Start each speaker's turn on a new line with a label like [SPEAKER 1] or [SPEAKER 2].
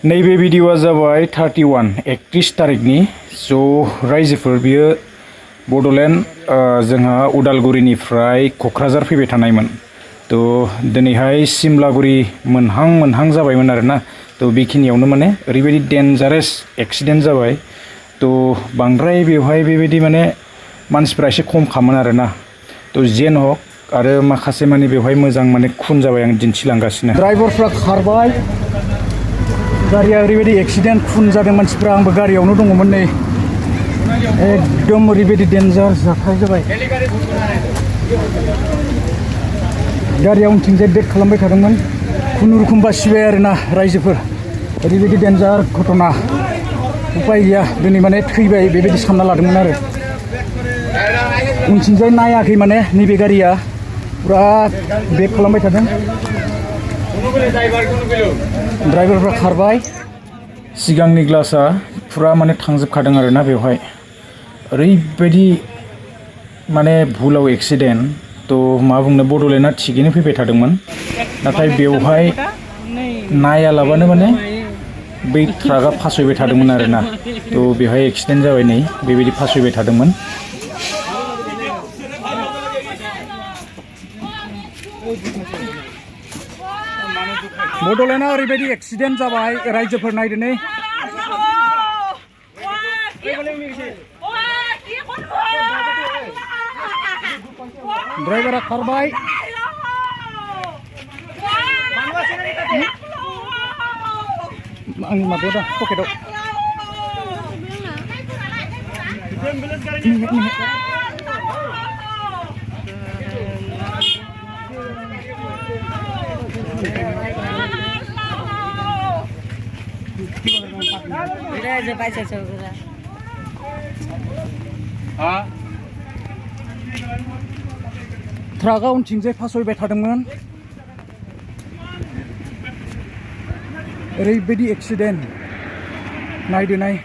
[SPEAKER 1] नैबे भिडिअआ जाबाय 31 तारिखनि स' रायजोफोर बियो बड'लेण्ड जोंहा उदालगुरिनिफ्राय क'क्राझार फैबाय थानायमोन थ' दिनैहाय सिमलागुरि मोनहां जाबायमोन आरोना थ' बेखिनियावनो माने ओरैबायदि डेन्जारेस एक्सिडेन्ट जाबाय थ' बांद्राय बेवहाय बेबायदि माने मानसिफ्रा एसे खम खामोन आरोना थ' जेन हक आरो माखासे माने बेवहाय मोजां माने खुन जाबाय आं दिन्थिलांगासिनो ड्राइभारफ्रा खारबाय गारिया ओरैबायदि एक्सिडेन्ट खुन जादों मानसिफ्रा आंबो गारियावनो दङमोन नै एकदम ओरैबायदि डेन्जार जाथाय जाबाय गारिया उनथिंजाय ब्रेक खालामबाय थादोंमोन खुनुरुखुम बासिबाय आरोना रायजोफोर ओरैबायदि डेन्जार घटना उपाय गैया दिनै माने थैबाय बेबायदि सानना लादोंमोन आरो उनथिंजाय नायाखै माने नैबे गारिया पुरा ब्रेक खालामबाय थादों ड्राइभारफ्रा खारबाय सिगांनि ग्लासआ पुरा माने थांजोबखादों आरोना बेवहाय ओरैबायदि माने भुलाव एक्सिडेन्ट थ' मा बुंनो बड'लेण्डआ थिगैनो फैबाय थादोंमोन नाथाय बेवहाय नायालाबानो माने बै ट्राकआ फासयबाय थादोंमोन आरोना थ' बेवहाय एक्सिडेन्ट जाबाय नै बेबायदि फासयबाय थादोंमोन बड'लेण्डआ ओरैबायदि एक्सिडेन्ट जाबाय रायजोफोर नायदो नै ड्राइभारा खारबाय आंनि माबायाव दा पकेटाव ट्राकआ उनथिंजाय फासयबाय थादोंमोन ओरैबायदि एक्सिडेन्ट नायदो नाय